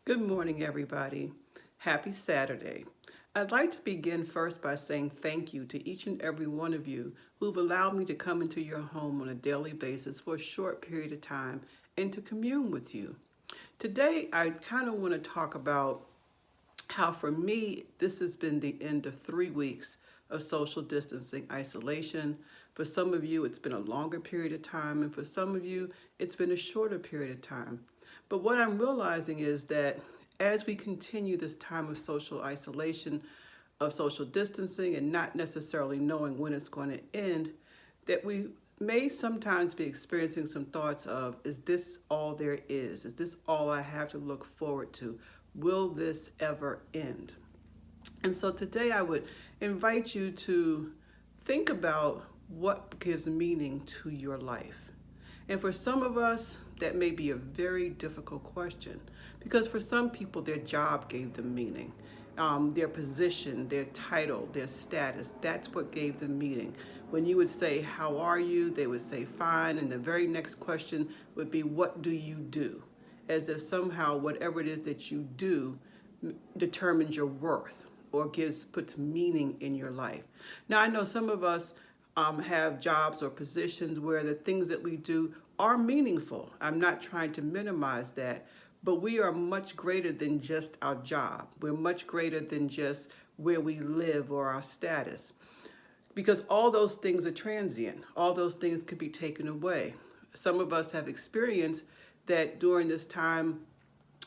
Good morning, everybody. Happy Saturday. I'd like to begin first by saying thank you to each and every one of you who've allowed me to come into your home on a daily basis for a short period of time and to commune with you. Today, I kind of want to talk about how, for me, this has been the end of 3 weeks of social distancing isolation. For some of you, it's been a longer period of time, and for some of you, it's been a shorter period of time. But what I'm realizing is that as we continue this time of social isolation, of social distancing, and not necessarily knowing when it's going to end, that we may sometimes be experiencing some thoughts of, is this all there is? Is this all I have to look forward to? Will this ever end? And so today I would invite you to think about what gives meaning to your life. And for some of us, that may be a very difficult question because for some people, their job gave them meaning. Their position, their title, their status, that's what gave them meaning. When you would say, how are you? They would say, fine. And the very next question would be, what do you do? As if somehow whatever it is that you do determines your worth or puts meaning in your life. Now, I know some of us have jobs or positions where the things that we do are meaningful. I'm not trying to minimize that, but we are much greater than just our job. We're much greater than just where we live or our status, because all those things are transient. All those things can be taken away. Some of us have experienced that during this time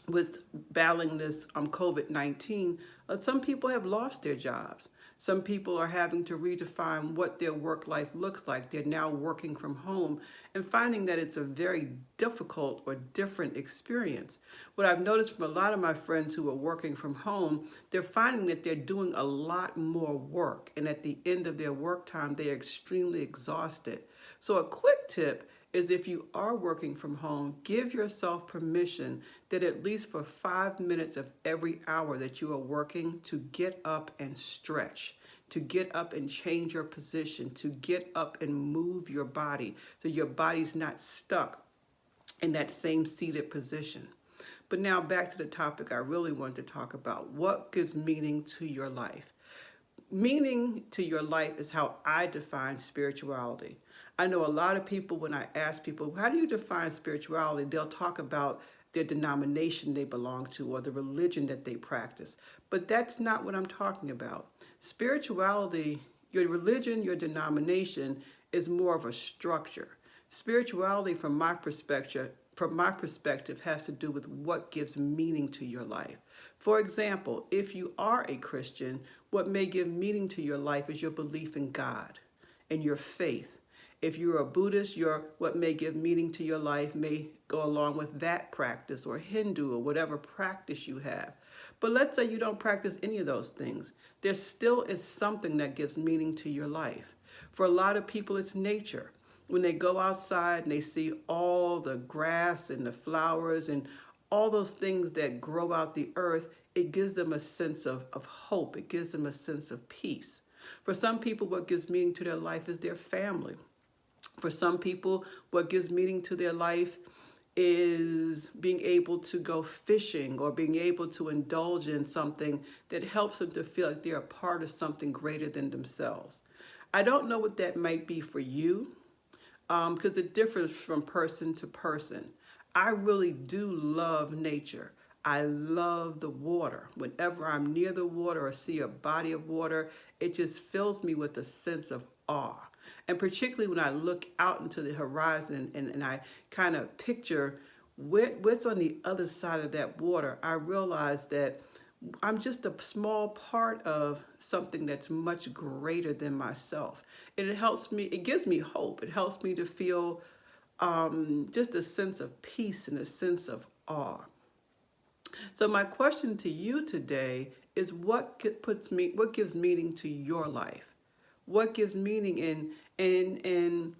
with battling this COVID-19, some people have lost their jobs. Some people are having to redefine what their work life looks like. They're now working from home and finding that it's a very difficult or different experience. What I've noticed from a lot of my friends who are working from home, they're finding that they're doing a lot more work. And at the end of their work time, they're extremely exhausted. So a quick tip is, if you are working from home, give yourself permission that at least for 5 minutes of every hour that you are working, to get up and stretch, to get up and change your position, to get up and move your body so your body's not stuck in that same seated position. But now back to the topic I really wanted to talk about. What gives meaning to your life? Meaning to your life is how I define spirituality. I know a lot of people, when I ask people, how do you define spirituality? They'll talk about their denomination they belong to or the religion that they practice. But that's not what I'm talking about. Spirituality, your religion, your denomination is more of a structure. Spirituality, from my perspective, has to do with what gives meaning to your life. For example, if you are a Christian, what may give meaning to your life is your belief in God and your faith. If you're a Buddhist, what may give meaning to your life may go along with that practice, or Hindu, or whatever practice you have. But let's say you don't practice any of those things. There still is something that gives meaning to your life. For a lot of people, it's nature. When they go outside and they see all the grass and the flowers and all those things that grow out the earth, it gives them a sense of hope. It gives them a sense of peace. For some people, what gives meaning to their life is their family. For some people, what gives meaning to their life is being able to go fishing or being able to indulge in something that helps them to feel like they're a part of something greater than themselves. I don't know what that might be for you, because it differs from person to person. I really do love nature. I love the water. Whenever I'm near the water or see a body of water, it just fills me with a sense of awe. And particularly when I look out into the horizon and I kind of picture what's on the other side of that water, I realize that I'm just a small part of something that's much greater than myself. And it gives me hope. It helps me to feel just a sense of peace and a sense of awe. So my question to you today is, what gives meaning to your life? What gives meaning and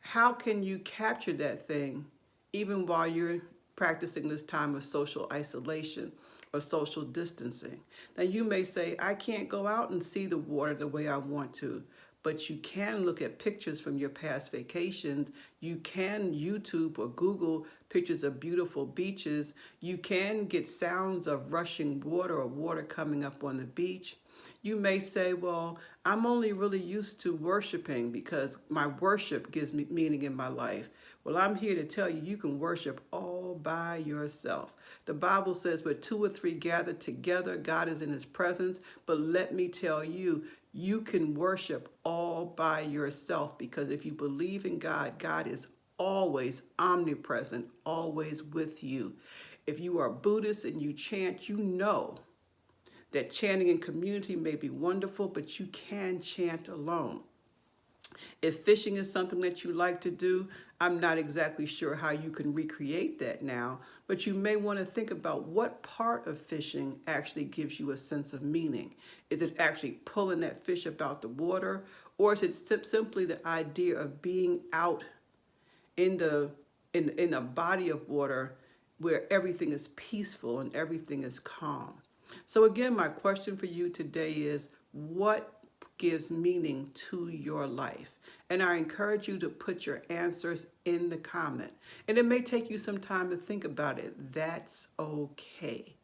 how can you capture that thing even while you're practicing this time of social isolation or social distancing? Now you may say, I can't go out and see the water the way I want to, but you can look at pictures from your past vacations. You can YouTube or Google pictures of beautiful beaches. You can get sounds of rushing water or water coming up on the beach. You may say, well, I'm only really used to worshiping because my worship gives me meaning in my life. Well, I'm here to tell you, you can worship all by yourself. The Bible says, where two or three gather together, God is in his presence. But let me tell you, you can worship all by yourself, because if you believe in God, God is always omnipresent, always with you. If you are Buddhist and you chant, you know that chanting in community may be wonderful, but you can chant alone. If fishing is something that you like to do, I'm not exactly sure how you can recreate that now, but you may want to think about what part of fishing actually gives you a sense of meaning. Is it actually pulling that fish up out the water, or is it simply the idea of being out in a body of water where everything is peaceful and everything is calm? So again, my question for you today is, what gives meaning to your life? And I encourage you to put your answers in the comment. And it may take you some time to think about it. That's okay.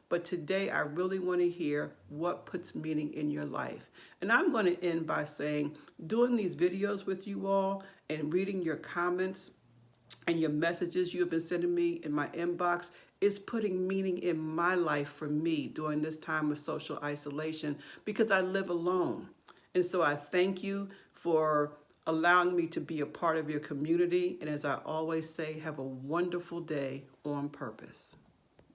But today I really want to hear what puts meaning in your life. And I'm going to end by saying, doing these videos with you all and reading your comments and your messages you have been sending me in my inbox is putting meaning in my life for me during this time of social isolation, because I live alone. And so I thank you for allowing me to be a part of your community. And as I always say, have a wonderful day on purpose.